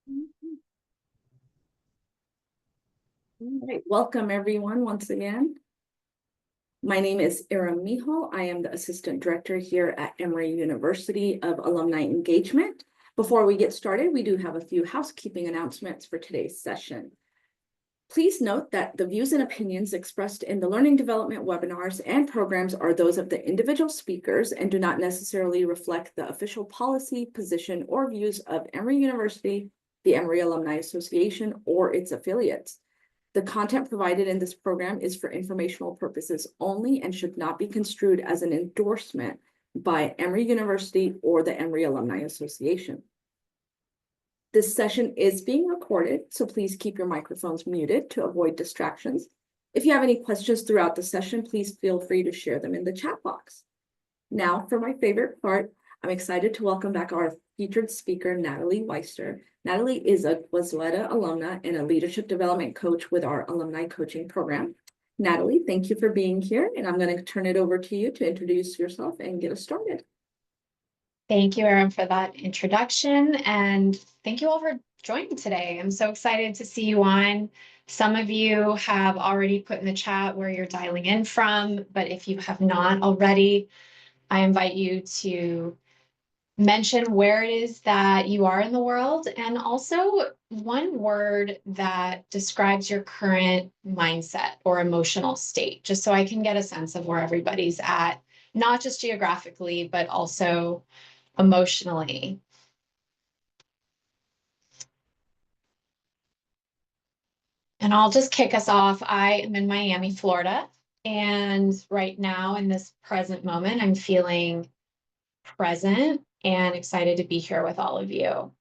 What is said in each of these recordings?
All right, welcome everyone once again. My name is Ira Mijo. I am the Assistant Director here at Emory University of Alumni Engagement. Before we get started, we do have a few housekeeping announcements for today's session. Please note that the views and opinions expressed in the learning development webinars and programs are those of the individual speakers and do not necessarily reflect the official policy, position, or views of Emory University, the Emory Alumni Association, or its affiliates. The content provided in this program is for informational purposes only and should not be construed as an endorsement by Emory University or the Emory Alumni Association. This session is being recorded, so please keep your microphones muted to avoid distractions. If you have any questions throughout the session, please feel free to share them in the chat box. Now, for my favorite part, I'm excited to welcome back our featured speaker, Natalie Weister. Natalie is a Wayzata alumna and a leadership development coach with our alumni coaching program. Natalie, thank you for being here, and I'm going to turn it over to you to introduce yourself and get us started. Thank you, Erin, for that introduction, and thank you all for joining today. I'm so excited to see you on. Some of you have already put in the chat where you're dialing in from, but if you have not already, I invite you to mention where it is that you are in the world, and also one word that describes your current mindset or emotional state, just so I can get a sense of where everybody's at, not just geographically, but also emotionally. And I'll just kick us off. I am in Miami, Florida. And right now, in this present moment, I'm feeling present and excited to be here with all of you.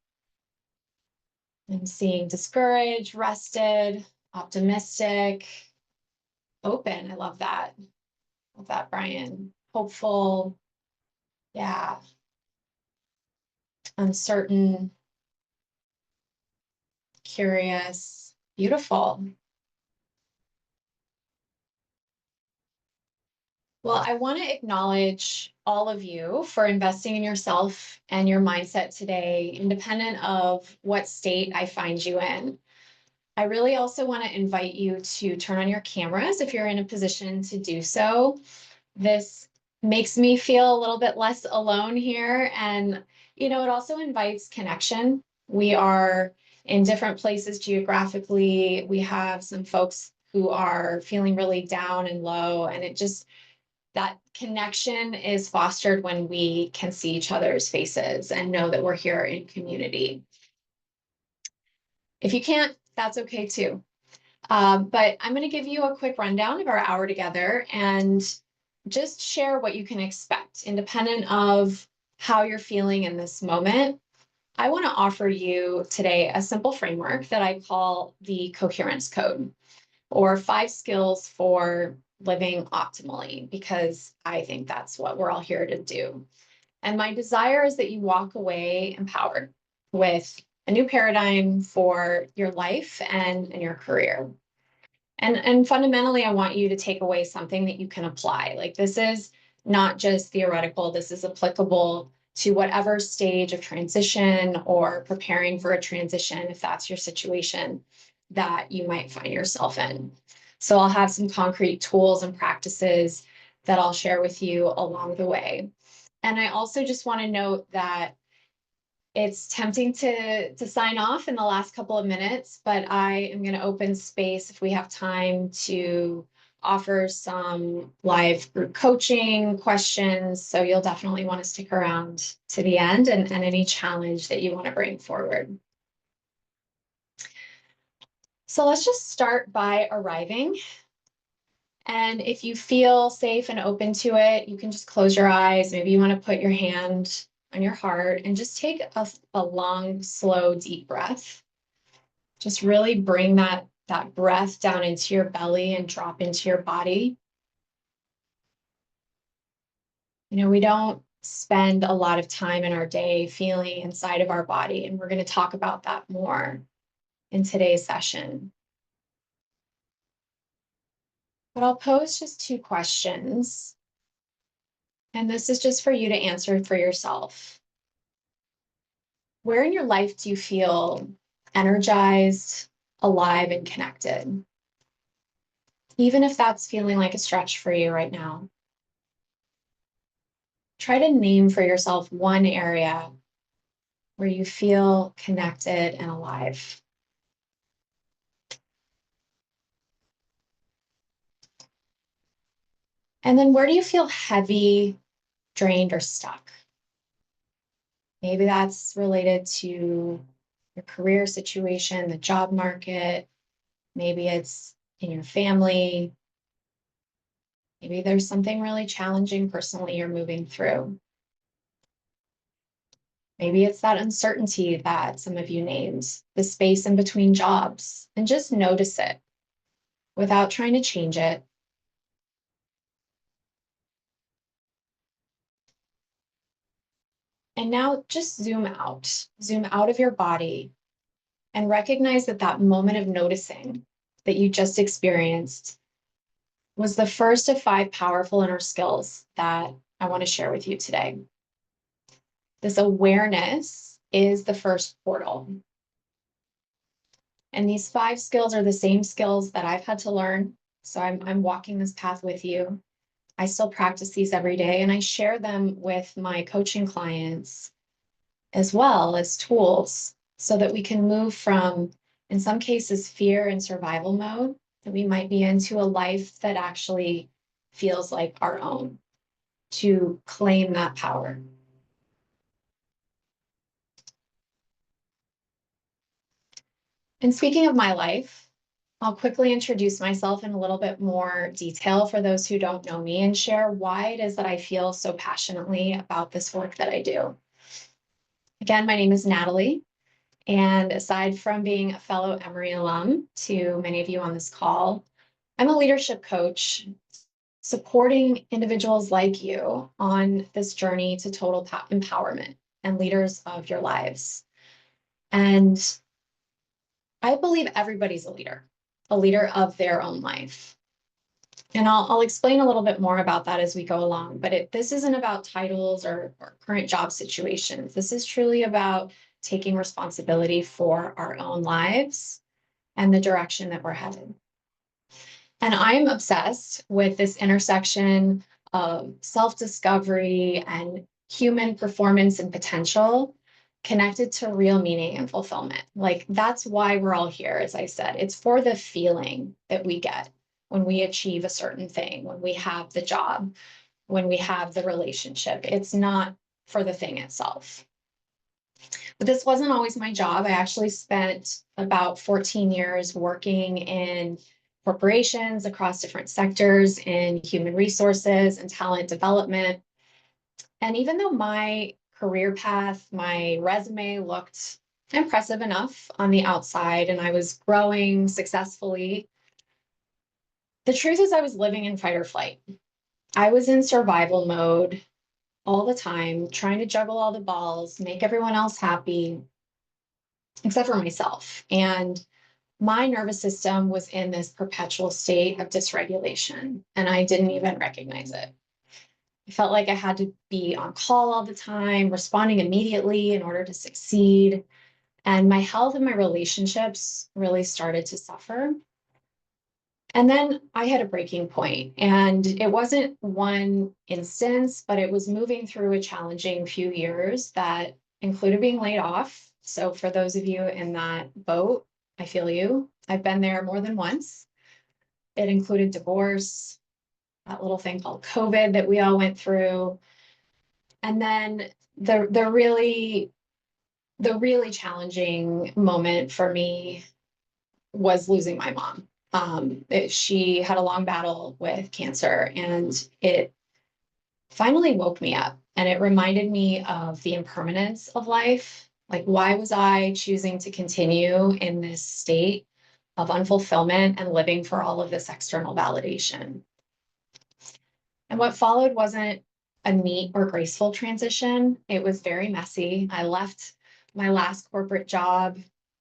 I'm seeing discouraged, rested, optimistic, open. I love that. Love that, Brian. Hopeful. Yeah. Uncertain. Curious. Beautiful. Well, I want to acknowledge all of you for investing in yourself and your mindset today, independent of what state I find you in. I really also want to invite you to turn on your cameras if you're in a position to do so. This makes me feel a little bit less alone here. And, it also invites connection. We are in different places geographically. We have some folks who are feeling really down and low, and that connection is fostered when we can see each other's faces and know that we're here in community. If you can't, that's okay too. But I'm going to give you a quick rundown of our hour together and just share what you can expect, independent of how you're feeling in this moment. I want to offer you today a simple framework that I call the Coherence Code, or 5 skills for living optimally, because I think that's what we're all here to do. And my desire is that you walk away empowered with a new paradigm for your life and your career. And fundamentally, I want you to take away something that you can apply. Like, this is not just theoretical, this is applicable to whatever stage of transition or preparing for a transition, if that's your situation, that you might find yourself in. So I'll have some concrete tools and practices that I'll share with you along the way. And I also just want to note that it's tempting to sign off in the last couple of minutes, but I am going to open space if we have time to offer some live group coaching questions. So you'll definitely want to stick around to the end and any challenge that you want to bring forward. So let's just start by arriving. And if you feel safe and open to it, you can just close your eyes. Maybe you want to put your hand on your heart and just take a long, slow, deep breath. Just really bring that breath down into your belly and drop into your body. We don't spend a lot of time in our day feeling inside of our body, and we're going to talk about that more in today's session. But I'll pose just 2 questions, and this is just for you to answer for yourself. Where in your life do you feel energized, alive, and connected. Even if that's feeling like a stretch for you right now. Try to name for yourself one area where you feel connected and alive. And then where do you feel heavy, drained, or stuck? Maybe that's related to your career situation, the job market. Maybe it's in your family. Maybe there's something really challenging personally you're moving through. Maybe it's that uncertainty that some of you named, the space in between jobs, and just notice it without trying to change it. And now just zoom out of your body and recognize that that moment of noticing that you just experienced was the first of 5 powerful inner skills that I want to share with you today. This awareness is the first portal. And these 5 skills are the same skills that I've had to learn. So I'm walking this path with you. I still practice these every day, and I share them with my coaching clients as well as tools so that we can move from, in some cases, fear and survival mode that we might be into a life that actually feels like our own, to claim that power. And speaking of my life, I'll quickly introduce myself in a little bit more detail for those who don't know me and share why it is that I feel so passionately about this work that I do. Again, my name is Natalie. And aside from being a fellow Emory alum to many of you on this call, I'm a leadership coach supporting individuals like you on this journey to total empowerment and leaders of your lives. And I believe everybody's a leader of their own life. And I'll explain a little bit more about that as we go along, but this isn't about titles or current job situations. This is truly about taking responsibility for our own lives and the direction that we're headed. And I'm obsessed with this intersection of self-discovery and human performance and potential connected to real meaning and fulfillment. Like, that's why we're all here, as I said. It's for the feeling that we get when we achieve a certain thing, when we have the job, when we have the relationship. It's not for the thing itself. But this wasn't always my job. I actually spent about 14 years working in corporations across different sectors in human resources and talent development. And even though my career path, my resume looked impressive enough on the outside and I was growing successfully, the truth is I was living in fight or flight. I was in survival mode all the time, trying to juggle all the balls, make everyone else happy, except for myself. And my nervous system was in this perpetual state of dysregulation, and I didn't even recognize it. I felt like I had to be on call all the time, responding immediately in order to succeed. And my health and my relationships really started to suffer. And then I had a breaking point, and it wasn't one instance, but it was moving through a challenging few years that included being laid off. So for those of you in that boat, I feel you. I've been there more than once. It included divorce, that little thing called COVID that we all went through. And then the really challenging moment for me was losing my mom. She had a long battle with cancer, and it finally woke me up, and it reminded me of the impermanence of life. Like, why was I choosing to continue in this state of unfulfillment and living for all of this external validation? And what followed wasn't a neat or graceful transition. It was very messy. I left my last corporate job,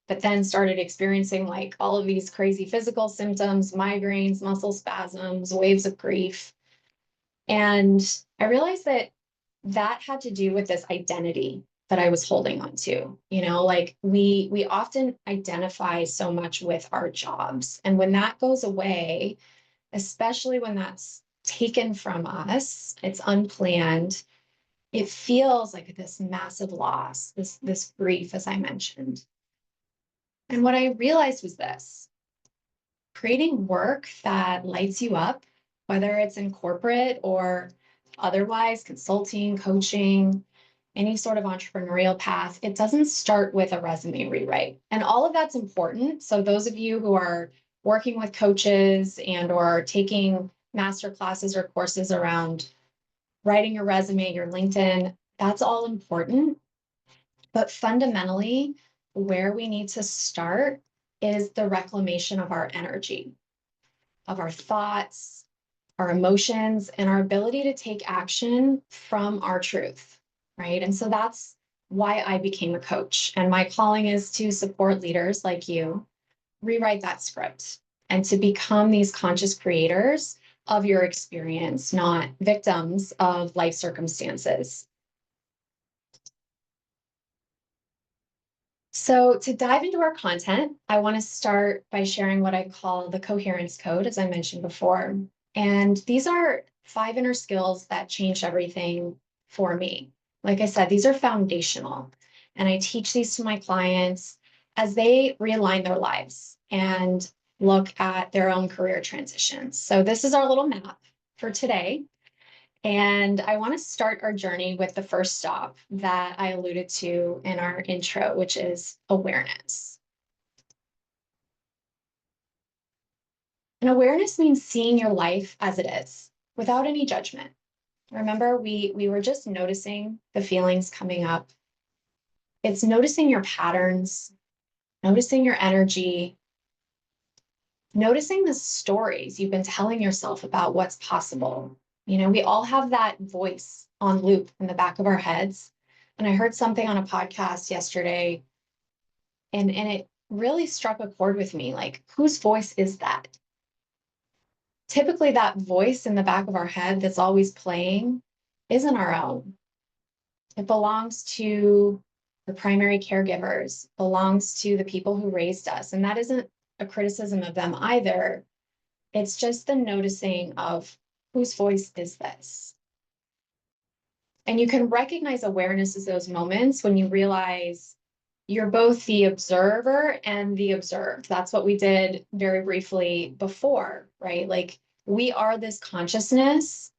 but then started experiencing like all of these crazy physical symptoms, migraines, muscle spasms, waves of grief. And I realized that had to do with this identity that I was holding on to. Like we often identify so much with our jobs. And when that goes away, especially when that's taken from us, it's unplanned, it feels like this massive loss, this grief, as I mentioned. And what I realized was this: creating work that lights you up, whether it's in corporate or otherwise, consulting, coaching, any sort of entrepreneurial path, it doesn't start with a resume rewrite. And all of that's important. So those of you who are working with coaches and or taking master classes or courses around writing your resume, your LinkedIn, that's all important. But fundamentally, where we need to start is the reclamation of our energy, of our thoughts, our emotions, and our ability to take action from our truth, right? And so that's why I became a coach. And my calling is to support leaders like you rewrite that script and to become these conscious creators of your experience, not victims of life circumstances. So to dive into our content, I want to start by sharing what I call the coherence code, as I mentioned before. And these are 5 inner skills that changed everything for me. Like I said, these are foundational. And I teach these to my clients as they realign their lives and look at their own career transitions. So this is our little map for today. And I want to start our journey with the first stop that I alluded to in our intro, which is awareness. And awareness means seeing your life as it is without any judgment. Remember, we were just noticing the feelings coming up. It's noticing your patterns, noticing your energy, noticing the stories you've been telling yourself about what's possible. We all have that voice on loop in the back of our heads. And I heard something on a podcast yesterday, and it really struck a chord with me. Like, whose voice is that? Typically, that voice in the back of our head that's always playing isn't our own. It belongs to the primary caregivers, belongs to the people who raised us. And that isn't a criticism of them either. It's just the noticing of whose voice is this? And you can recognize awareness as those moments when you realize you're both the observer and the observed. That's what we did very briefly before, right? Like, we are this consciousness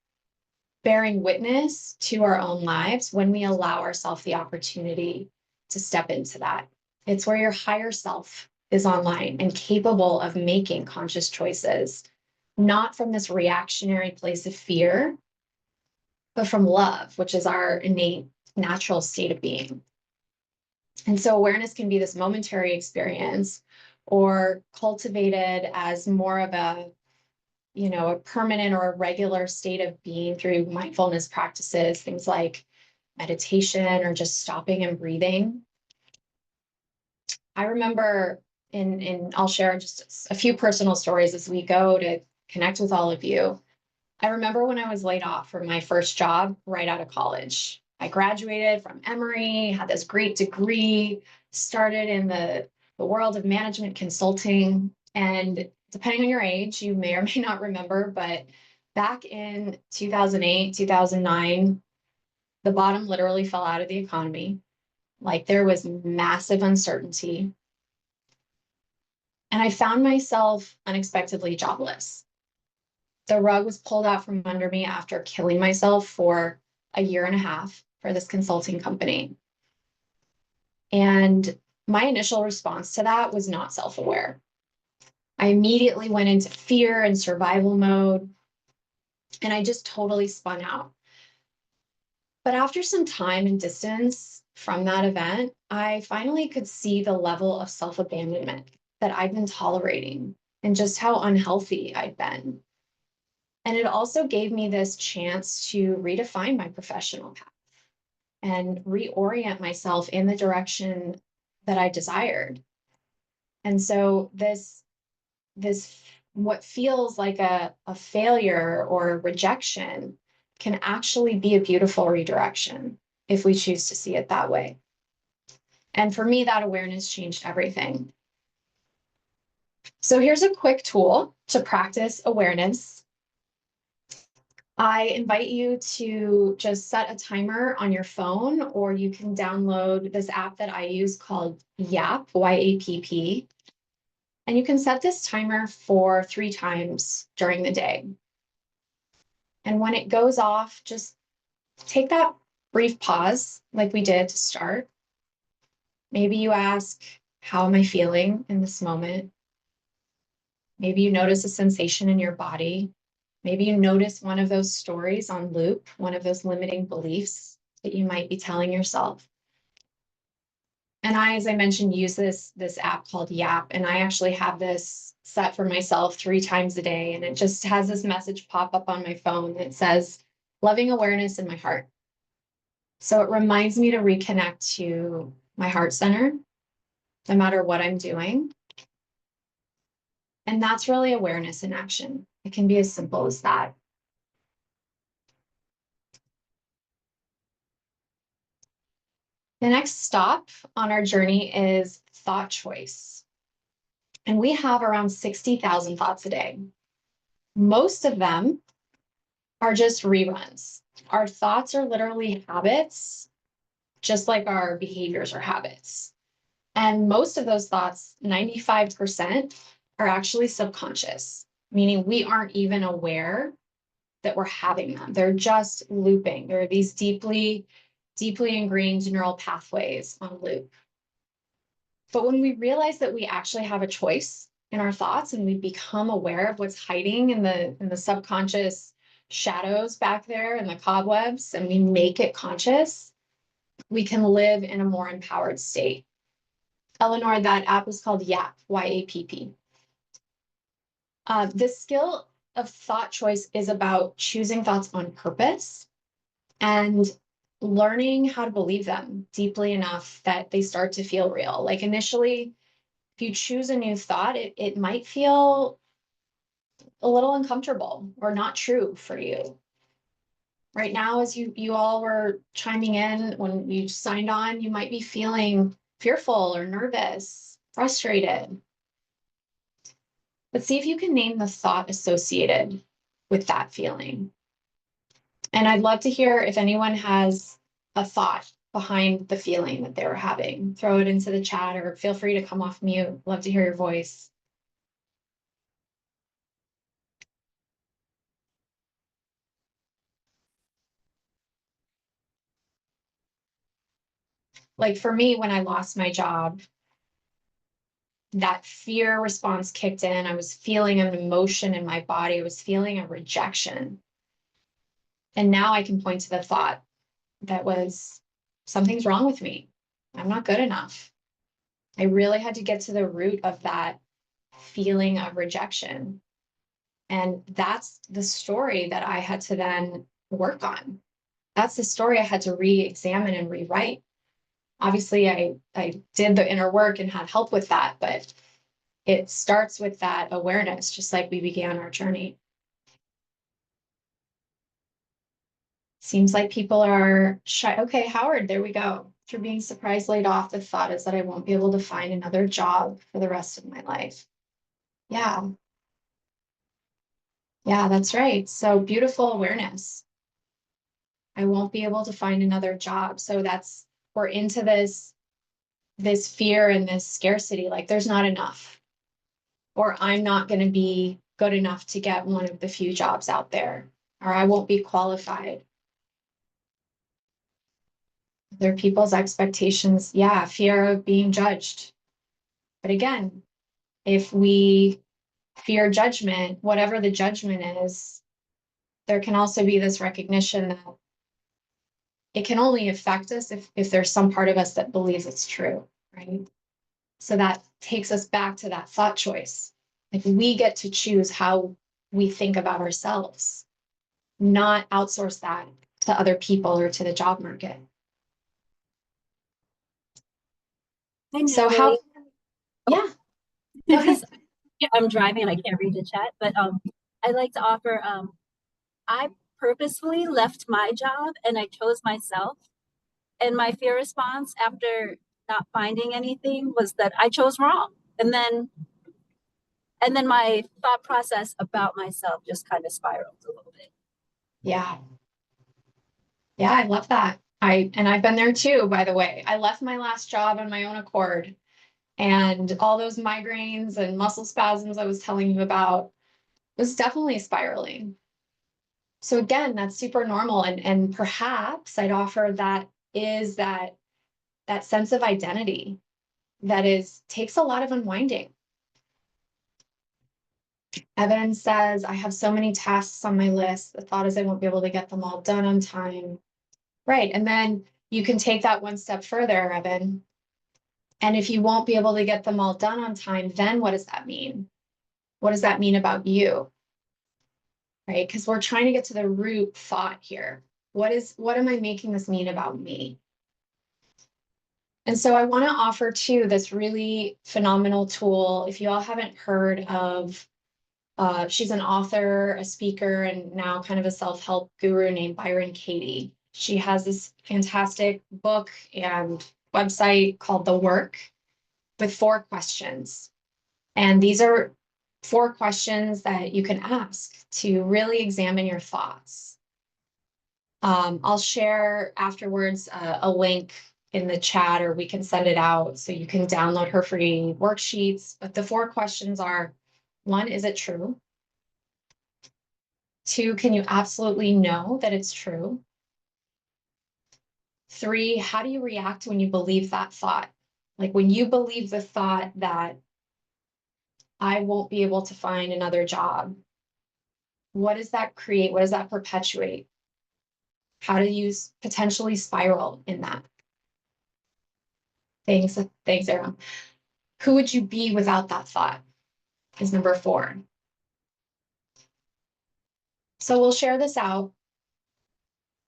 bearing witness to our own lives when we allow ourselves the opportunity to step into that. It's where your higher self is online and capable of making conscious choices, not from this reactionary place of fear, but from love, which is our innate natural state of being. And so awareness can be this momentary experience or cultivated as more of a permanent or a regular state of being through mindfulness practices, things like meditation or just stopping and breathing. I remember I'll share just a few personal stories as we go to connect with all of you. I remember when I was laid off from my first job right out of college. I graduated from Emory, had this great degree, started in the world of management consulting. And depending on your age, you may or may not remember, but back in 2008, 2009, the bottom literally fell out of the economy. Like, there was massive uncertainty. And I found myself unexpectedly jobless. The rug was pulled out from under me after killing myself for a year and a half for this consulting company. And my initial response to that was not self-aware. I immediately went into fear and survival mode, and I just totally spun out. But after some time and distance from that event, I finally could see the level of self-abandonment that I'd been tolerating and just how unhealthy I'd been. And it also gave me this chance to redefine my professional path and reorient myself in the direction that I desired. And so this what feels like a failure or rejection can actually be a beautiful redirection if we choose to see it that way. And for me, that awareness changed everything. So here's a quick tool to practice awareness. I invite you to just set a timer on your phone, or you can download this app that I use called YAP, Y-A-P-P. And you can set this timer for 3 times during the day. And when it goes off, just take that brief pause like we did to start. Maybe you ask, how am I feeling in this moment? Maybe you notice a sensation in your body. Maybe you notice one of those stories on loop, one of those limiting beliefs that you might be telling yourself. And I, as I mentioned, use this app called Yap, and I actually have this set for myself 3 times a day, and it just has this message pop up on my phone that says, loving awareness in my heart. So it reminds me to reconnect to my heart center, no matter what I'm doing. And that's really awareness in action. It can be as simple as that. The next stop on our journey is thought choice. And we have around 60,000 thoughts a day. Most of them are just reruns. Our thoughts are literally habits, just like our behaviors are habits. And most of those thoughts, 95%, are actually subconscious, meaning we aren't even aware that we're having them. They're just looping. There are these deeply ingrained neural pathways on loop. But when we realize that we actually have a choice in our thoughts and we become aware of what's hiding in the subconscious shadows back there and the cobwebs, and we make it conscious, we can live in a more empowered state. Eleanor, that app is called YAP, Y-A-P-P. This skill of thought choice is about choosing thoughts on purpose and learning how to believe them deeply enough that they start to feel real. Like initially, if you choose a new thought, it might feel a little uncomfortable or not true for you. Right now, as you all were chiming in, when you signed on, you might be feeling fearful or nervous, frustrated. But see if you can name the thought associated with that feeling. And I'd love to hear if anyone has a thought behind the feeling that they were having. Throw it into the chat or feel free to come off mute. Love to hear your voice. Like for me, when I lost my job, that fear response kicked in. I was feeling an emotion in my body. I was feeling a rejection. And now I can point to the thought that was, something's wrong with me. I'm not good enough. I really had to get to the root of that feeling of rejection. And that's the story that I had to then work on. That's the story I had to re-examine and rewrite. Obviously, I did the inner work and had help with that, but it starts with that awareness, just like we began our journey. Seems like people are shy. Okay, Howard, there we go. After being surprised laid off, the thought is that I won't be able to find another job for the rest of my life. Yeah. Yeah, that's right. So beautiful awareness. I won't be able to find another job. So that's, we're into this fear and this scarcity, like there's not enough, or I'm not going to be good enough to get one of the few jobs out there, or I won't be qualified. There are people's expectations. Yeah, fear of being judged. But again, if we fear judgment, whatever the judgment is, there can also be this recognition that it can only affect us if there's some part of us that believes it's true, right? So that takes us back to that thought choice. Like we get to choose how we think about ourselves, not outsource that to other people or to the job market. Hi, So Natalie. yeah, go ahead. I'm driving and I can't read the chat, but I'd like to offer, I purposefully left my job and I chose myself. And my fear response after not finding anything was that I chose wrong. And then my thought process about myself just kind of spiraled a little bit. Yeah. Yeah, I love that. I've been there too, by the way. I left my last job on my own accord, and all those migraines and muscle spasms I was telling you about was definitely spiraling. So again, that's super normal. And perhaps I'd offer that is that sense of identity that takes a lot of unwinding. Evan says, I have so many tasks on my list. The thought is I won't be able to get them all done on time. Right. And then you can take that one step further, Evan. And if you won't be able to get them all done on time, then what does that mean? What does that mean about you? Right? Because we're trying to get to the root thought here. What am I making this mean about me? And so I want to offer too this really phenomenal tool. If you all haven't heard of, she's an author, a speaker, and now kind of a self-help guru named Byron Katie. She has this fantastic book and website called The Work with 4 questions. And these are 4 questions that you can ask to really examine your thoughts. I'll share afterwards a link in the chat, or we can send it out so you can download her free worksheets. But the 4 questions are: 1, is it true? 2, can you absolutely know that it's true? 3, how do you react when you believe that thought? Like when you believe the thought that I won't be able to find another job, what does that create? What does that perpetuate? How do you potentially spiral in that? Thanks, Aaron. Who would you be without that thought? Is number 4. So we'll share this out.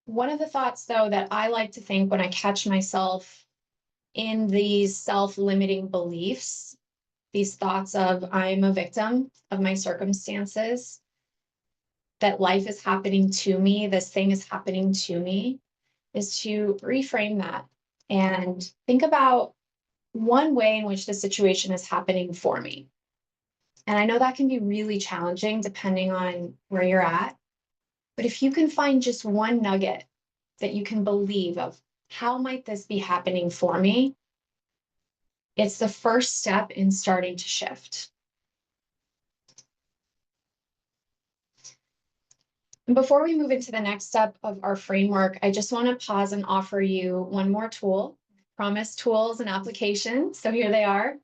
One of the thoughts, though, that I like to think when I catch myself in these self-limiting beliefs, these thoughts of I'm a victim of my circumstances, that life is happening to me, this thing is happening to me, is to reframe that and think about one way in which the situation is happening for me. And I know that can be really challenging depending on where you're at. But if you can find just one nugget that you can believe of, how might this be happening for me? It's the first step in starting to shift. And before we move into the next step of our framework, I just want to pause and offer you one more tool. Promise tools and applications. So here they are.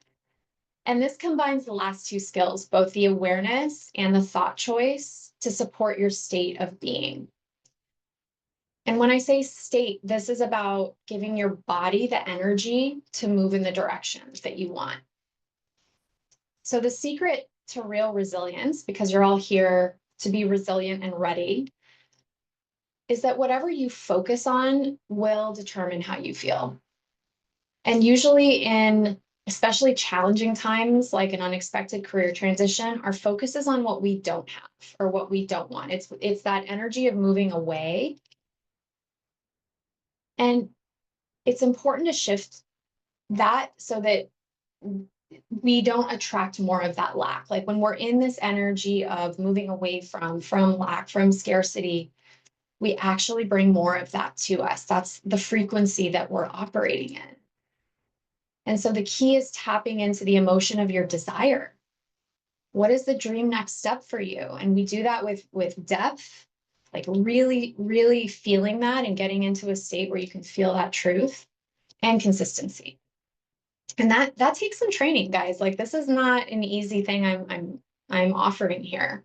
And this combines the last 2 skills, both the awareness and the thought choice, to support your state of being. And when I say state, this is about giving your body the energy to move in the direction that you want. So the secret to real resilience, because you're all here to be resilient and ready, is that whatever you focus on will determine how you feel. And usually in especially challenging times, like an unexpected career transition, our focus is on what we don't have or what we don't want. It's that energy of moving away. And it's important to shift that so that we don't attract more of that lack. Like when we're in this energy of moving away from lack, from scarcity, we actually bring more of that to us. That's the frequency that we're operating in. And so the key is tapping into the emotion of your desire. What is the dream next step for you? And we do that with depth, like really, really feeling that and getting into a state where you can feel that truth, and consistency. And that takes some training, guys. Like this is not an easy thing I'm offering here.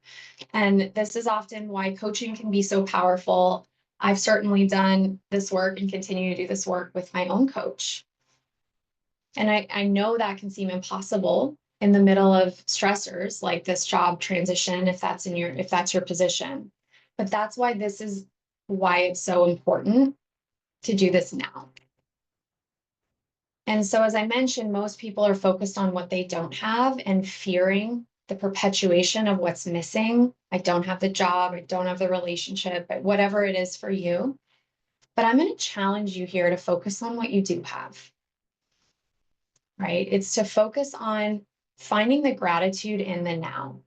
And this is often why coaching can be so powerful. I've certainly done this work and continue to do this work with my own coach. And I know that can seem impossible in the middle of stressors like this job transition, if that's your position. But that's why this is why it's so important to do this now. And so, as I mentioned, most people are focused on what they don't have and fearing the perpetuation of what's missing. I don't have the job, I don't have the relationship, but whatever it is for you. But I'm going to challenge you here to focus on what you do have. right? It's to focus on finding the gratitude in the now.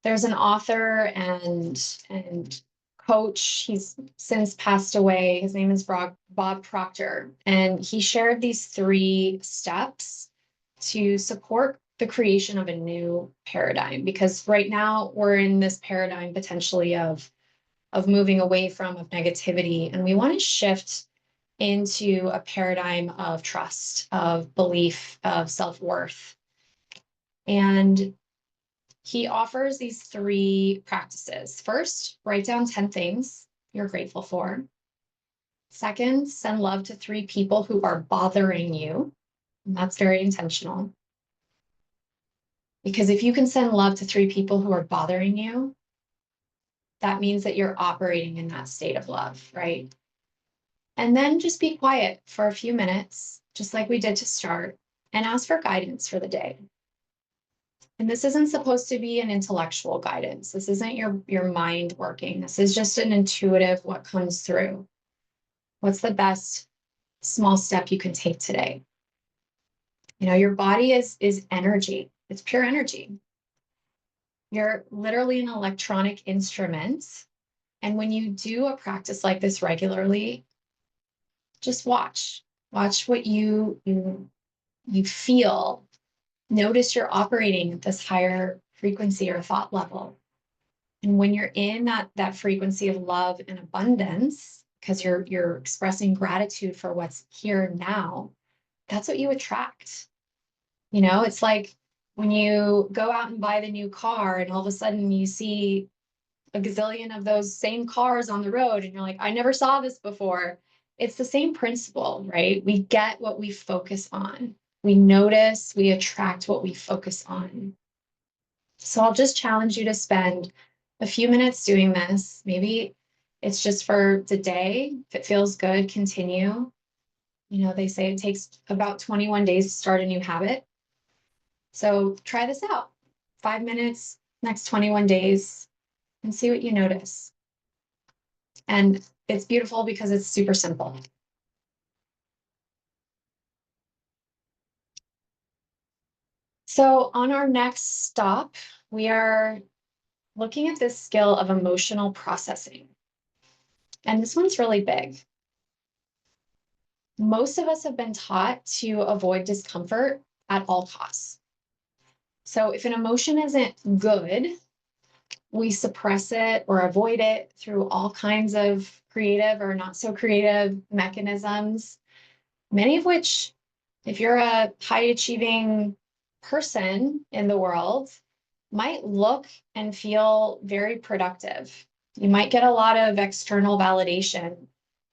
There's an author and coach, he's since passed away. His name is Bob Proctor, and he shared these 3 steps to support the creation of a new paradigm, because right now we're in this paradigm potentially of moving away from of negativity, and we want to shift into a paradigm of trust, of belief, of self-worth. And he offers these 3 practices. First, write down 10 things you're grateful for. Second, send love to 3 people who are bothering you. And that's very intentional. Because if you can send love to 3 people who are bothering you, that means that you're operating in that state of love, right? And then just be quiet for a few minutes, just like we did to start, and ask for guidance for the day. And this isn't supposed to be an intellectual guidance. This isn't your mind working. This is just an intuitive what comes through. What's the best small step you can take today? You know, your body is energy. It's pure energy. You're literally an electronic instrument. And when you do a practice like this regularly, just watch what you feel. Notice you're operating at this higher frequency or thought level. And when you're in that frequency of love and abundance, because you're expressing gratitude for what's here now, that's what you attract. You know, it's like when you go out and buy the new car and all of a sudden you see a gazillion of those same cars on the road and you're like, I never saw this before. It's the same principle, right? We get what we focus on. We notice, we attract what we focus on. So I'll just challenge you to spend a few minutes doing this. Maybe it's just for the day. If it feels good, continue. You know, they say it takes about 21 days to start a new habit. So try this out. 5 minutes, next 21 days, and see what you notice. And it's beautiful because it's super simple. So on our next stop, we are looking at this skill of emotional processing. And this one's really big. Most of us have been taught to avoid discomfort at all costs. So if an emotion isn't good, we suppress it or avoid it through all kinds of creative or not so creative mechanisms, many of which, if you're a high achieving person in the world, might look and feel very productive. You might get a lot of external validation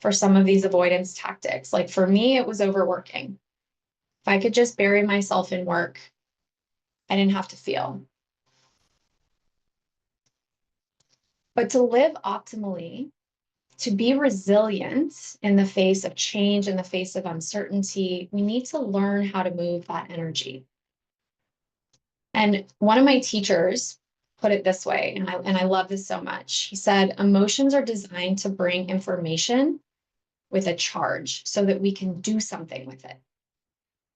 for some of these avoidance tactics. Like for me, it was overworking. If I could just bury myself in work, I didn't have to feel. But to live optimally, to be resilient in the face of change, in the face of uncertainty, we need to learn how to move that energy. And one of my teachers put it this way, and I love this so much. He said, emotions are designed to bring information with a charge so that we can do something with it.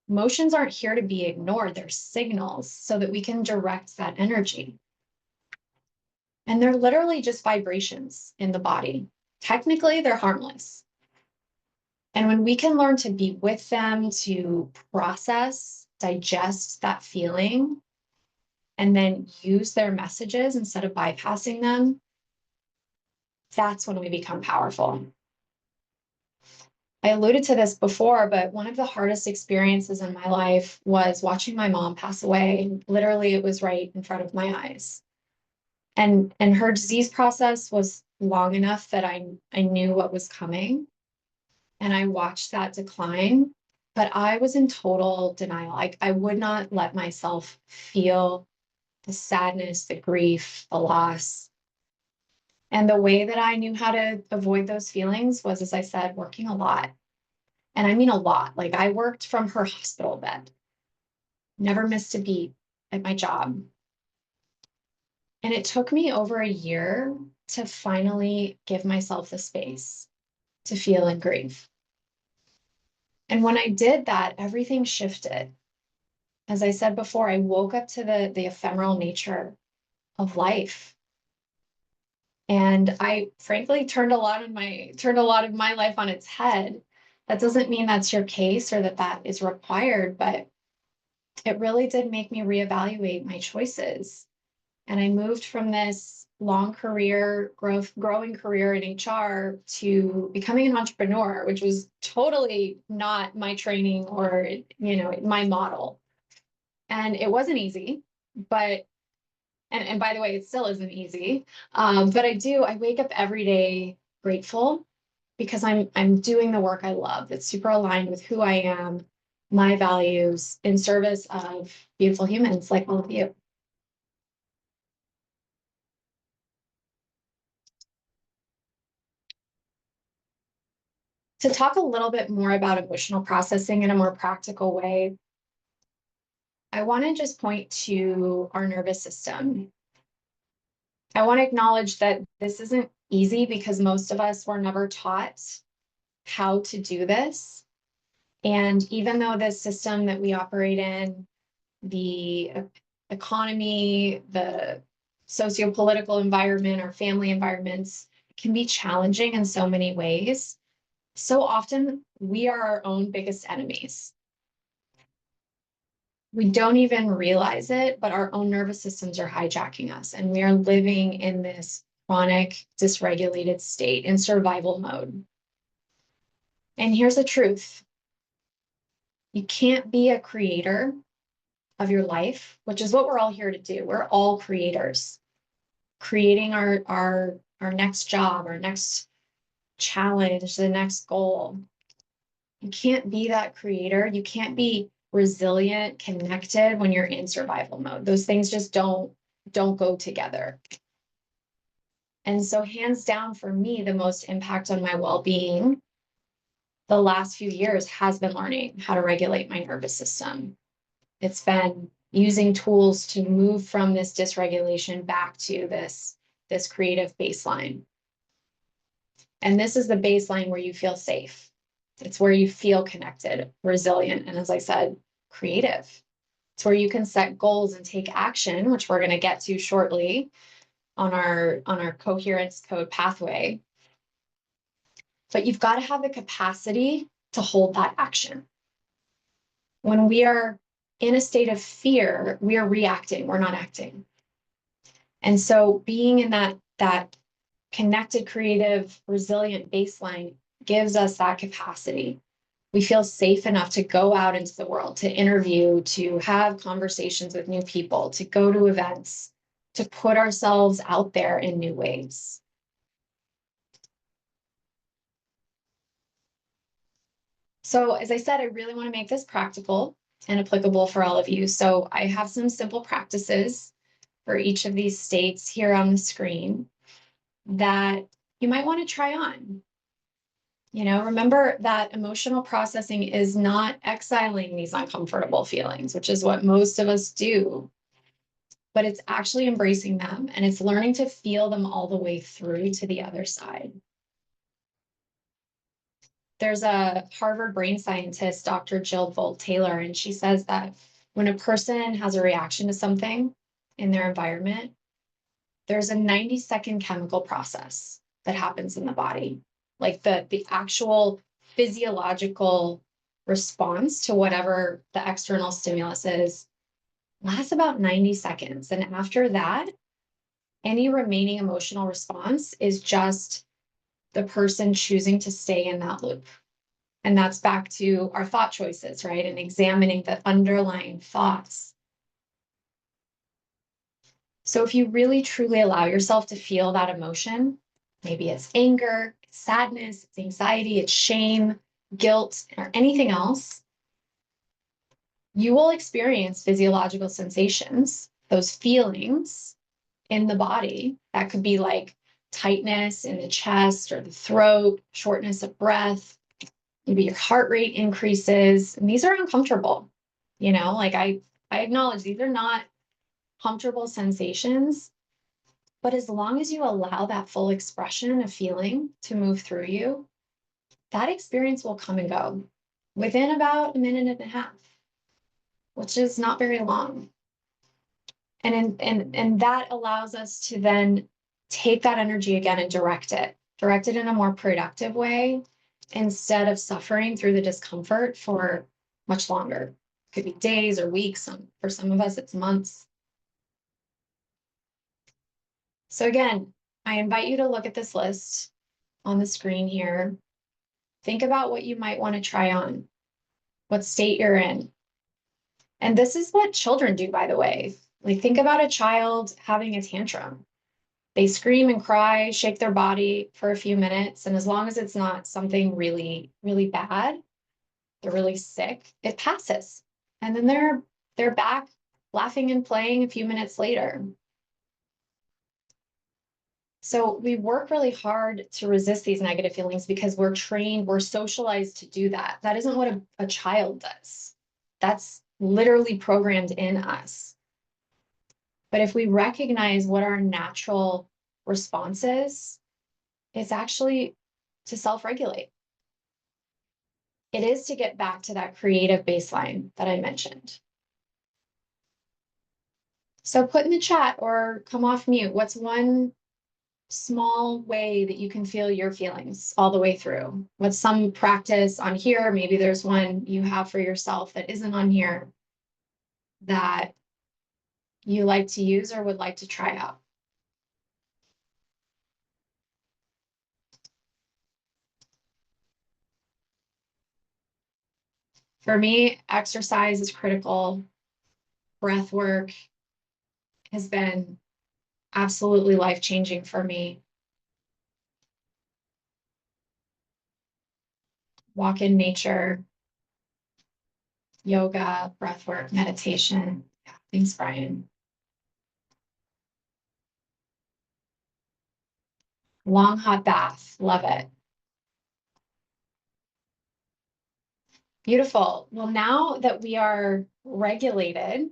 Emotions aren't here to be ignored. They're signals so that we can direct that energy. And they're literally just vibrations in the body. Technically, they're harmless. And when we can learn to be with them, to process, digest that feeling, and then use their messages instead of bypassing them, that's when we become powerful. I alluded to this before, but one of the hardest experiences in my life was watching my mom pass away. Literally, it was right in front of my eyes. And her disease process was long enough that I knew what was coming. And I watched that decline, but I was in total denial. I would not let myself feel the sadness, the grief, the loss. And the way that I knew how to avoid those feelings was, as I said, working a lot. And I mean a lot. Like I worked from her hospital bed, never missed a beat at my job. And it took me over a year to finally give myself the space to feel and grieve. And when I did that, everything shifted. As I said before, I woke up to the ephemeral nature of life. And I frankly turned a lot of my life on its head. That doesn't mean that's your case or that that is required, but it really did make me reevaluate my choices. And I moved from this long career, growing career in HR to becoming an entrepreneur, which was totally not my training or, my model. And it wasn't easy, but and by the way, it still isn't easy. But I wake up every day grateful because I'm doing the work I love. It's super aligned with who I am, my values, in service of beautiful humans like all of you. To talk a little bit more about emotional processing in a more practical way, I want to just point to our nervous system. I want to acknowledge that this isn't easy because most of us were never taught how to do this. And even though the system that we operate in, the economy, the socio-political environment, our family environments can be challenging in so many ways, so often we are our own biggest enemies. We don't even realize it, but our own nervous systems are hijacking us, and we are living in this chronic, dysregulated state in survival mode. And here's the truth. You can't be a creator of your life, which is what we're all here to do. We're all creators, creating our next job, our next challenge, the next goal. You can't be that creator. You can't be resilient, connected when you're in survival mode. Those things just don't go together. And so hands down for me, the most impact on my well-being the last few years has been learning how to regulate my nervous system. It's been using tools to move from this dysregulation back to this creative baseline. And this is the baseline where you feel safe. It's where you feel connected, resilient, and as I said, creative. It's where you can set goals and take action, which we're going to get to shortly on our coherence code pathway. But you've got to have the capacity to hold that action. When we are in a state of fear, we are reacting, we're not acting. And so being in that connected, creative, resilient baseline gives us that capacity. We feel safe enough to go out into the world, to interview, to have conversations with new people, to go to events, to put ourselves out there in new ways. So as I said, I really want to make this practical and applicable for all of you. So I have some simple practices for each of these states here on the screen that you might want to try on. Remember that emotional processing is not exiling these uncomfortable feelings, which is what most of us do, but it's actually embracing them, and it's learning to feel them all the way through to the other side. There's a Harvard brain scientist, Dr. Jill Bolte Taylor, and she says that when a person has a reaction to something in their environment, there's a 90-second chemical process that happens in the body. Like the actual physiological response to whatever the external stimulus is lasts about 90 seconds. And after that, any remaining emotional response is just the person choosing to stay in that loop. And that's back to our thought choices, right? And examining the underlying thoughts. So if you really truly allow yourself to feel that emotion, maybe it's anger, it's sadness, it's anxiety, it's shame, guilt, or anything else, you will experience physiological sensations, those feelings in the body. That could be like tightness in the chest or the throat, shortness of breath, maybe your heart rate increases. And these are uncomfortable. Like I acknowledge these are not comfortable sensations, but as long as you allow that full expression of feeling to move through you, that experience will come and go. within about a minute and a half, which is not very long. And that allows us to then take that energy again and direct it in a more productive way instead of suffering through the discomfort for much longer. Could be days or weeks. For some of us, it's months. So again, I invite you to look at this list on the screen here. Think about what you might want to try on, what state you're in. And this is what children do, by the way. Like, think about a child having a tantrum. They scream and cry, shake their body for a few minutes. And as long as it's not something really, really bad, they're really sick, it passes. And then they're back laughing and playing a few minutes later. So we work really hard to resist these negative feelings because we're trained, we're socialized to do that. That isn't what a child does. That's literally programmed in us. But if we recognize what our natural response is, it's actually to self-regulate. It is to get back to that creative baseline that I mentioned. So put in the chat or come off mute. What's one small way that you can feel your feelings all the way through? What's some practice on here? Maybe there's one you have for yourself that isn't on here that you like to use or would like to try out. For me, exercise is critical. Breath work has been absolutely life-changing for me. Walk in nature, yoga, breath work, meditation. Yeah, thanks, Brian. Long hot bath, love it. Beautiful. Well, now that we are regulated,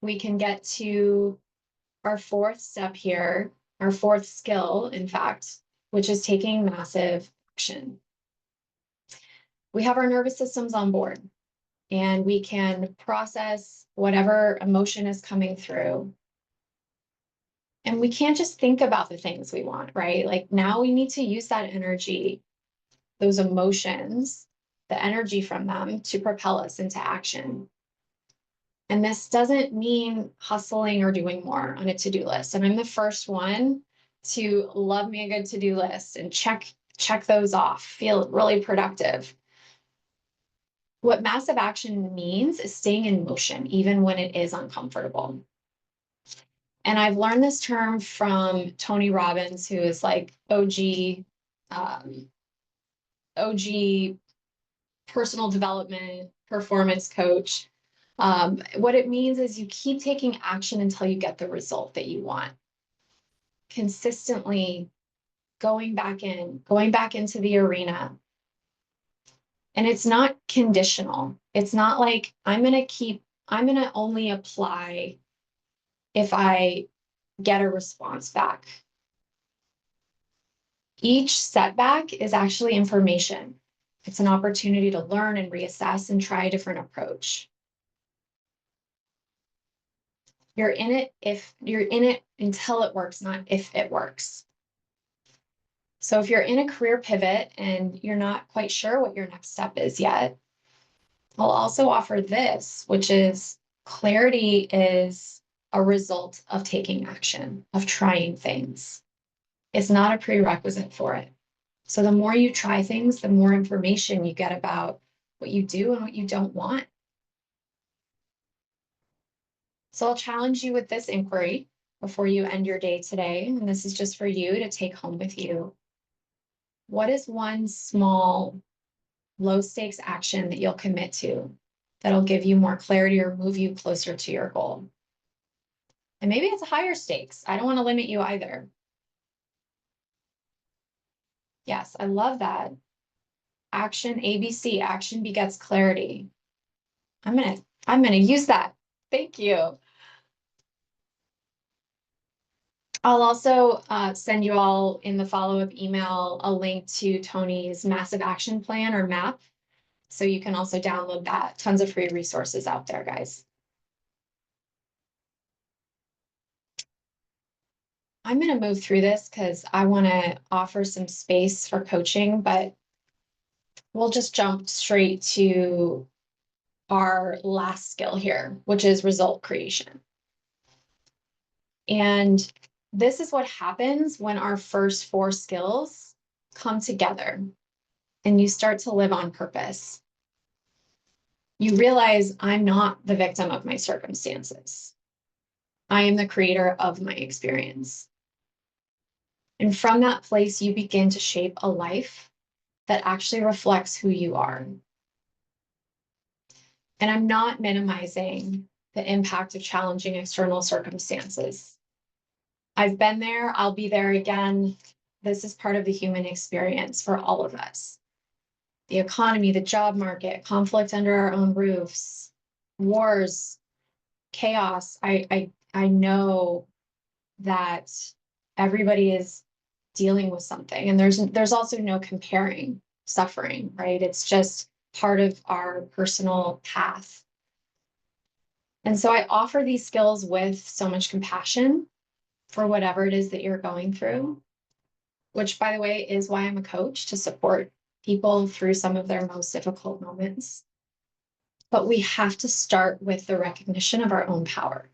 we can get to our fourth step here, our fourth skill, in fact, which is taking massive action. We have our nervous systems on board, and we can process whatever emotion is coming through. And we can't just think about the things we want, right? Like, now we need to use that energy, those emotions, the energy from them to propel us into action. And this doesn't mean hustling or doing more on a to-do list. And I'm the first one to love me a good to-do list and check those off, feel really productive. What massive action means is staying in motion, even when it is uncomfortable. And I've learned this term from Tony Robbins, who is like OG personal development, performance coach. What it means is you keep taking action until you get the result that you want. Consistently going back into the arena. And it's not conditional. It's not like I'm going to only apply if I get a response back. Each setback is actually information. It's an opportunity to learn and reassess and try a different approach. You're in it until it works, not if it works. So if you're in a career pivot and you're not quite sure what your next step is yet, I'll also offer this, which is clarity is a result of taking action, of trying things. It's not a prerequisite for it. So the more you try things, the more information you get about what you do and what you don't want. So I'll challenge you with this inquiry before you end your day today. And this is just for you to take home with you. What is one small, low stakes action that you'll commit to that'll give you more clarity or move you closer to your goal? And maybe it's higher stakes. I don't want to limit you either. Yes, I love that. Action, ABC, action begets clarity. I'm gonna use that. Thank you. I'll also send you all in the follow-up email a link to Tony's massive action plan or MAP. So you can also download that. Tons of free resources out there, guys. I'm going to move through this because I want to offer some space for coaching, but we'll just jump straight to our last skill here, which is result creation. And this is what happens when our first 4 skills come together and you start to live on purpose. You realize I'm not the victim of my circumstances. I am the creator of my experience. And from that place, you begin to shape a life that actually reflects who you are. And I'm not minimizing the impact of challenging external circumstances. I've been there, I'll be there again. This is part of the human experience for all of us. The economy, the job market, conflict under our own roofs, wars, chaos. I know that everybody is dealing with something, and there's also no comparing suffering, right? It's just part of our personal path. And so I offer these skills with so much compassion for whatever it is that you're going through, which, by the way, is why I'm a coach, to support people through some of their most difficult moments. But we have to start with the recognition of our own power.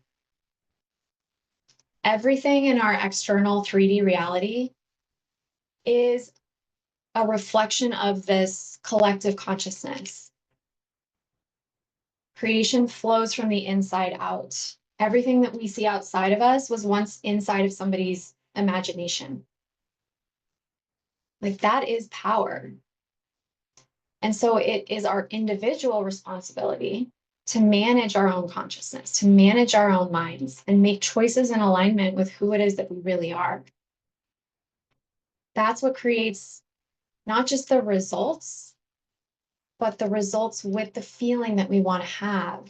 Everything in our external 3D reality is a reflection of this collective consciousness. Creation flows from the inside out. Everything that we see outside of us was once inside of somebody's imagination. Like, that is power. And so it is our individual responsibility to manage our own consciousness, to manage our own minds, and make choices in alignment with who it is that we really are. That's what creates not just the results, but the results with the feeling that we want to have,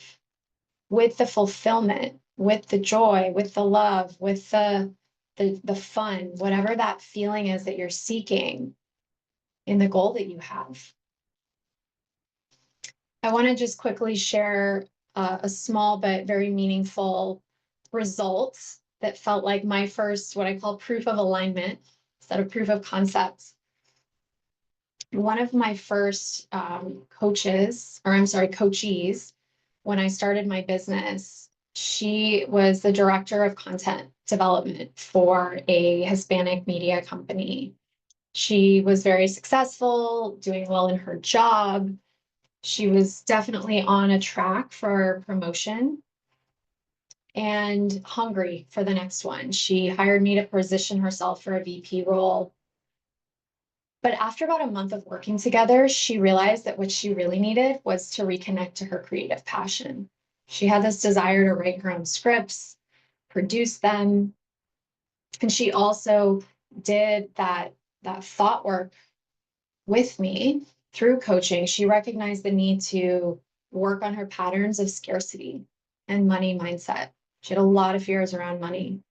with the fulfillment, with the joy, with the love, with the fun, whatever that feeling is that you're seeking in the goal that you have. I want to just quickly share a small but very meaningful result that felt like my first, what I call proof of alignment instead of proof of concept. One of my first coachees, when I started my business, she was the director of content development for a Hispanic media company. She was very successful, doing well in her job. She was definitely on a track for promotion and hungry for the next one. She hired me to position herself for a VP role. But after about a month of working together, she realized that what she really needed was to reconnect to her creative passion. She had this desire to write her own scripts, produce them. And she also did that thought work with me through coaching. She recognized the need to work on her patterns of scarcity and money mindset. She had a lot of fears around money.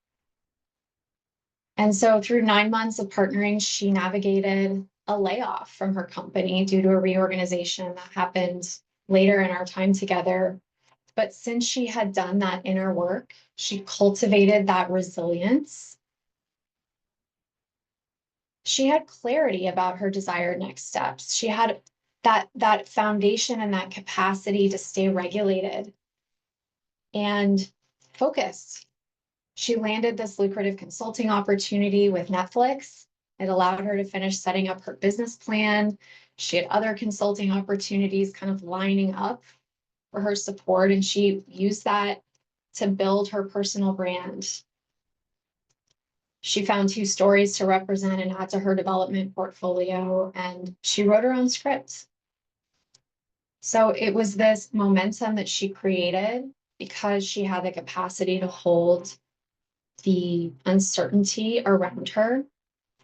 And so through 9 months of partnering, she navigated a layoff from her company due to a reorganization that happened later in our time together. But since she had done that inner work, she cultivated that resilience. She had clarity about her desired next steps. She had that foundation and that capacity to stay regulated and focused. She landed this lucrative consulting opportunity with Netflix. It allowed her to finish setting up her business plan. She had other consulting opportunities kind of lining up for her support, and she used that to build her personal brand. She found 2 stories to represent and add to her development portfolio, and she wrote her own script. So it was this momentum that she created because she had the capacity to hold the uncertainty around her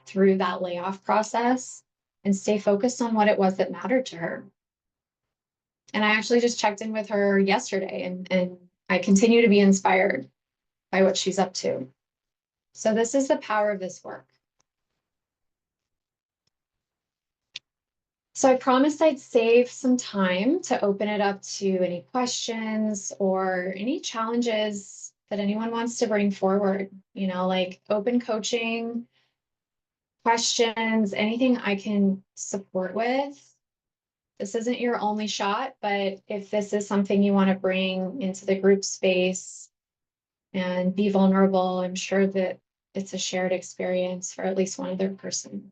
through that layoff process and stay focused on what it was that mattered to her. And I actually just checked in with her yesterday, and I continue to be inspired by what she's up to. So this is the power of this work. So I promised I'd save some time to open it up to any questions or any challenges that anyone wants to bring forward, like open coaching, questions, anything I can support with. This isn't your only shot, but if this is something you want to bring into the group space and be vulnerable, I'm sure that it's a shared experience for at least one other person.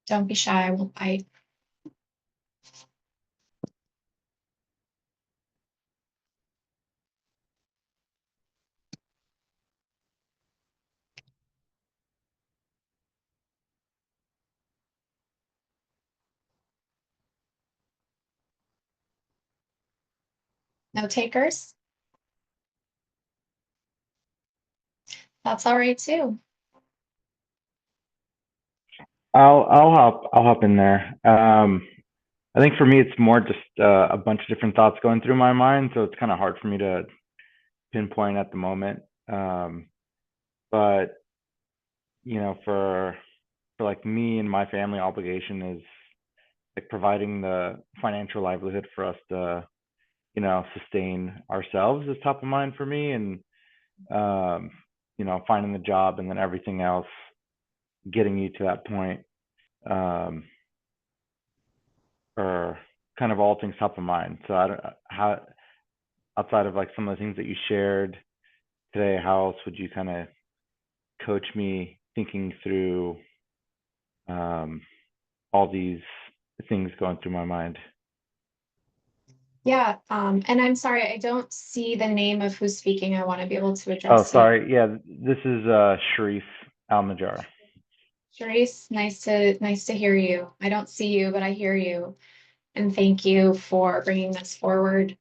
Don't be shy, I won't bite. No takers? That's all right too. I'll hop in there. I think for me, it's more just a bunch of different thoughts going through my mind, so it's kind of hard for me to pinpoint at the moment. But for like me and my family, obligation is like providing the financial livelihood for us to sustain ourselves is top of mind for me, and finding the job and then everything else getting you to that point, or kind of all things top of mind. So I don't how outside of like some of the things that you shared today, how else would you kind of coach me thinking through all these things going through my mind? Yeah, and I'm sorry, I don't see the name of who's speaking. I want to be able to Oh, address you. sorry. Yeah, this is Sharif Al-Najjar. Sharice, nice to hear you. I don't see you, but I hear you. And thank you for bringing this forward.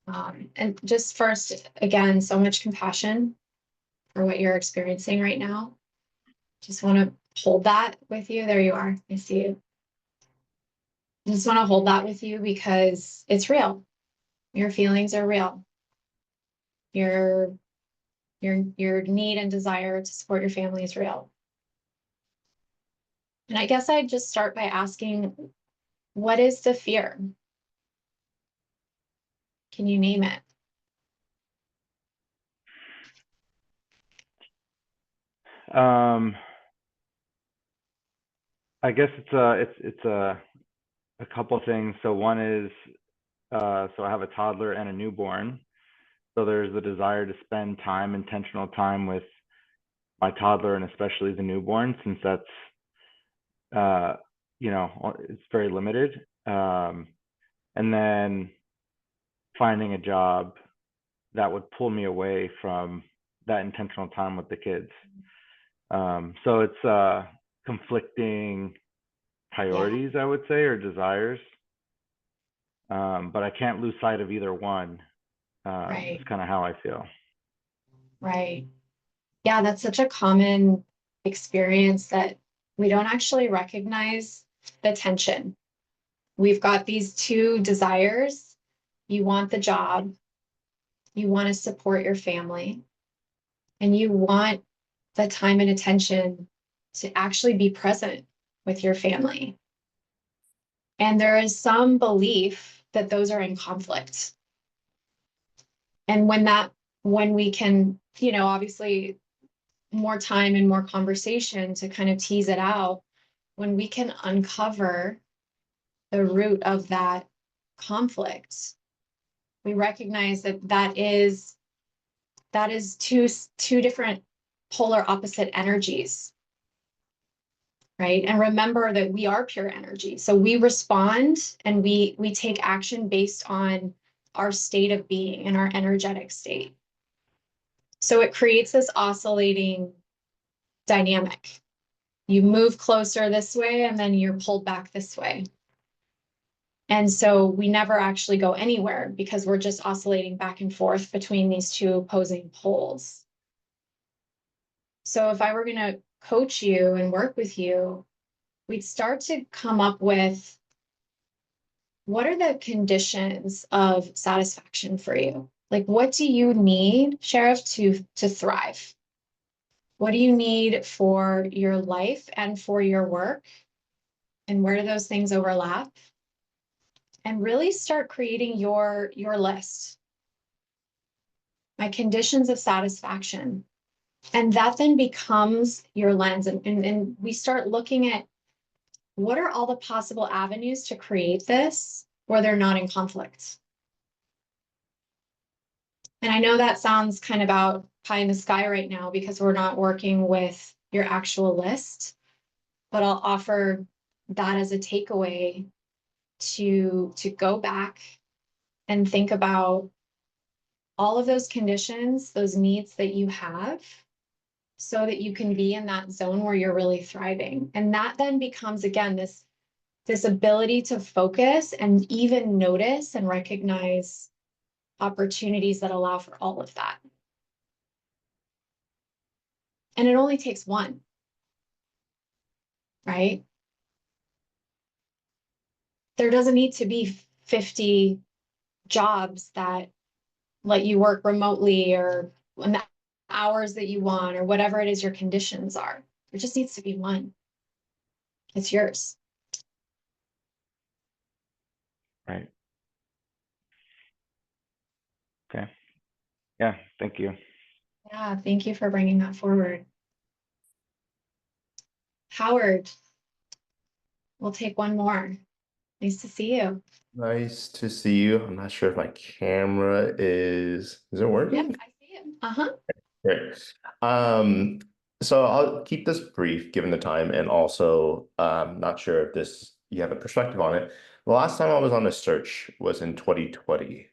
And just first, again, so much compassion for what you're experiencing right now. Just want to hold that with you. There you are. I see you. Just want to hold that with you because it's real. Your feelings are real. Your need and desire to support your family is real. And I guess I'd just start by asking, what is the fear? Can you name it? I guess it's a couple of things. So one is so I have a toddler and a newborn. So there's the desire to spend time, intentional time with my toddler and especially the newborn, since that's it's very limited. And then finding a job that would pull me away from that intentional time with the kids. So it's conflicting priorities, I would say, or desires. But I can't lose sight of either one. Right. It's kind of how I feel. Right. Yeah, that's such a common experience that we don't actually recognize the tension. We've got these two desires. You want the job, you want to support your family, and you want the time and attention to actually be present with your family. And there is some belief that those are in conflict. And when we can, obviously more time and more conversation to kind of tease it out, when we can uncover the root of that conflict, we recognize that is two different polar opposite energies, right? And remember that we are pure energy. So we respond and we take action based on our state of being and our energetic state. So it creates this oscillating dynamic. You move closer this way and then you're pulled back this way. And so we never actually go anywhere because we're just oscillating back and forth between these two opposing poles. So if I were going to coach you and work with you, we'd start to come up with, what are the conditions of satisfaction for you? Like, what do you need, Sheriff, to thrive? What do you need for your life and for your work? And where do those things overlap? And really start creating your list. My conditions of satisfaction. And that then becomes your lens. And we start looking at what are all the possible avenues to create this where they're not in conflict. And I know that sounds kind of out pie in the sky right now because we're not working with your actual list, but I'll offer that as a takeaway to go back and think about all of those conditions, those needs that you have, so that you can be in that zone where you're really thriving. And that then becomes, again, this ability to focus and even notice and recognize opportunities that allow for all of that. And it only takes one, right? There doesn't need to be 50 jobs that let you work remotely or in the hours that you want or whatever it is your conditions are. There just needs to be one. It's yours. Right. Okay. Yeah, thank you. Yeah, thank you for bringing that forward. Howard, we'll take one more. Nice to see you. Nice to see you. I'm not sure if my camera is it Yep, working? I see it. Uh-huh. Great. So I'll keep this brief given the time, and also not sure if you have a perspective on it. The last time I was on a search was in 2020.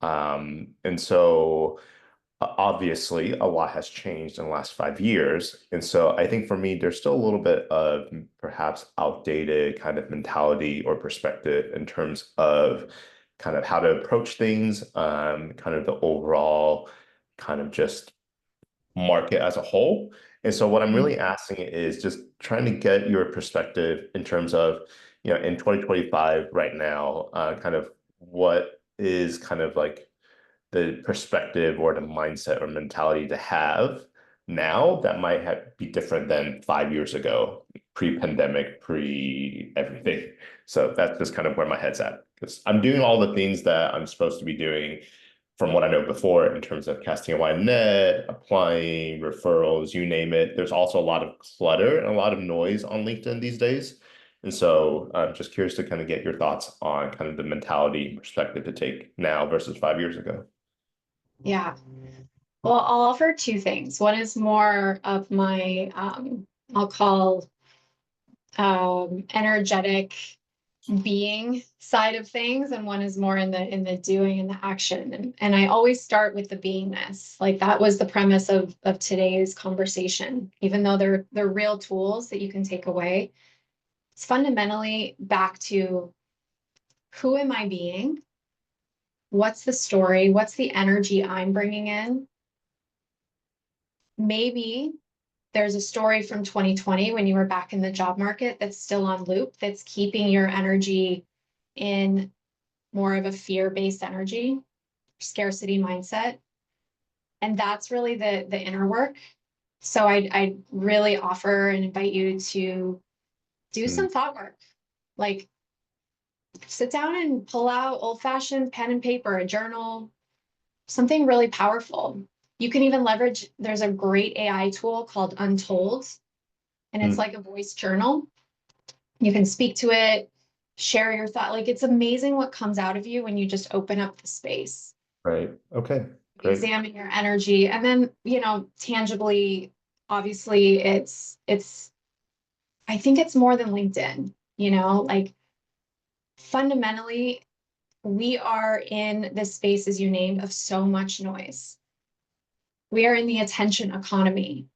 And so obviously a lot has changed in the last 5 years. And so I think for me, there's still a little bit of perhaps outdated kind of mentality or perspective in terms of kind of how to approach things, kind of the overall kind of just market as a whole. And so what I'm really asking is just trying to get your perspective in terms of, in 2025 right now, kind of what is kind of like the perspective or the mindset or mentality to have now that might be different than 5 years ago, pre-pandemic, pre-everything. So that's just kind of where my head's at, because I'm doing all the things that I'm supposed to be doing from what I know before in terms of casting a wide net, applying, referrals, you name it. There's also a lot of clutter and a lot of noise on LinkedIn these days. And so I'm just curious to kind of get your thoughts on kind of the mentality perspective to take now versus 5 years ago. Yeah. Well, I'll offer two things. One is more of my, I'll call energetic being side of things, and one is more in the doing and the action. And I always start with the beingness. Like that was the premise of today's conversation. Even though they're real tools that you can take away, it's fundamentally back to who am I being? What's the story? What's the energy I'm bringing in? Maybe there's a story from 2020 when you were back in the job market that's still on loop, that's keeping your energy in more of a fear-based energy, scarcity mindset. And that's really the inner work. So I really offer and invite you to do some thought work. Like sit down and pull out old-fashioned pen and paper, a journal, something really powerful. You can even leverage, there's a great AI tool called Untold, and it's like a voice journal. You can speak to it, share your thought. Like it's amazing what comes out of you when you just open up the space. Right. Okay. Great. Examine your energy. And then, tangibly, obviously it's, I think it's more than LinkedIn, like fundamentally, we are in this space, as you named, of so much noise. We are in the attention economy.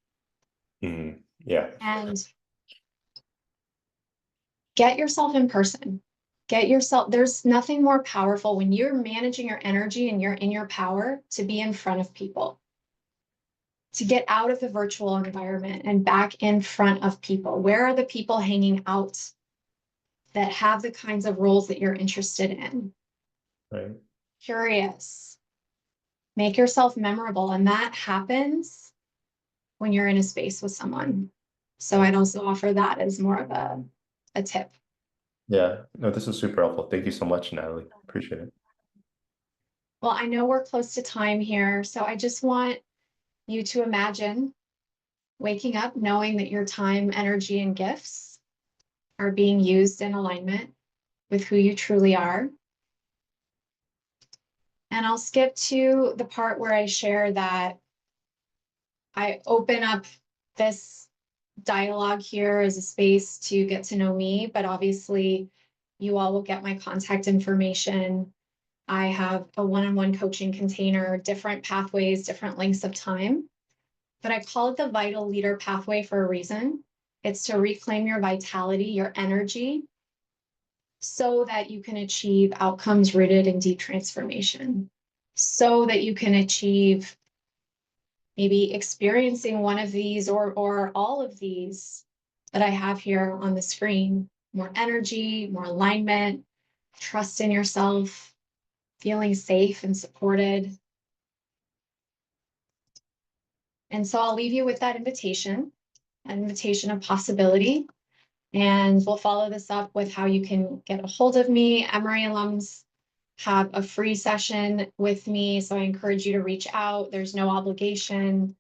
Mm-hmm. Yeah. And get yourself in person. There's nothing more powerful when you're managing your energy and you're in your power to be in front of people, to get out of the virtual environment and back in front of people. Where are the people hanging out that have the kinds of roles that you're interested in? Right. Curious. Make yourself memorable. And that happens when you're in a space with someone. So I'd also offer that as more of a tip. Yeah, no, this is super helpful. Thank you so much, Natalie. Appreciate it. Well, I know we're close to time here, so I just want you to imagine waking up knowing that your time, energy, and gifts are being used in alignment with who you truly are. And I'll skip to the part where I share that I open up this dialogue here as a space to get to know me, but obviously you all will get my contact information. I have a one-on-one coaching container, different pathways, different lengths of time, but I call it the Vital Leader Pathway for a reason. It's to reclaim your vitality, your energy, so that you can achieve outcomes rooted in deep transformation, so that you can achieve maybe experiencing one of these or all of these that I have here on the screen. More energy, more alignment, trust in yourself, feeling safe and supported. And so I'll leave you with that invitation, an invitation of possibility. And we'll follow this up with how you can get a hold of me. Emory alums have a free session with me, so I encourage you to reach out. There's no obligation.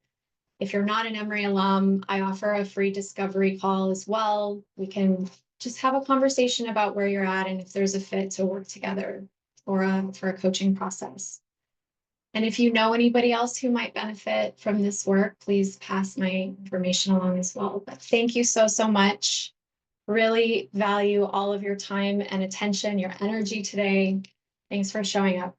If you're not an Emory alum, I offer a free discovery call as well. We can just have a conversation about where you're at and if there's a fit to work together for a coaching process. And if you know anybody else who might benefit from this work, please pass my information along as well. But thank you so, so much. Really value all of your time and attention, your energy today. Thanks for showing up.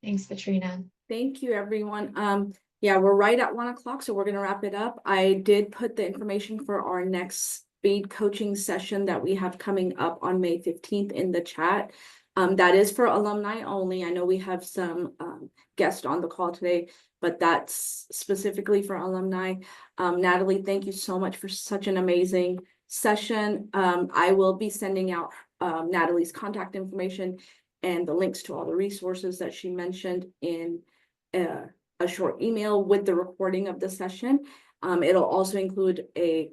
Thanks, Katrina. Thank you, everyone. Yeah, we're right at 1 o'clock, so we're gonna wrap it up. I did put the information for our next speed coaching session that we have coming up on May 15th in the chat. That is for alumni only. I know we have some guests on the call today, but that's specifically for alumni. Natalie, thank you so much for such an amazing session. I will be sending out Natalie's contact information and the links to all the resources that she mentioned in a short email with the recording of the session. It'll also include a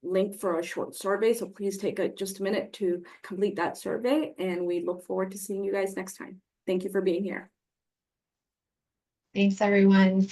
link for a short survey, so please take just a minute to complete that survey, and we look forward to seeing you guys next time. Thank you for being here. Thanks, everyone.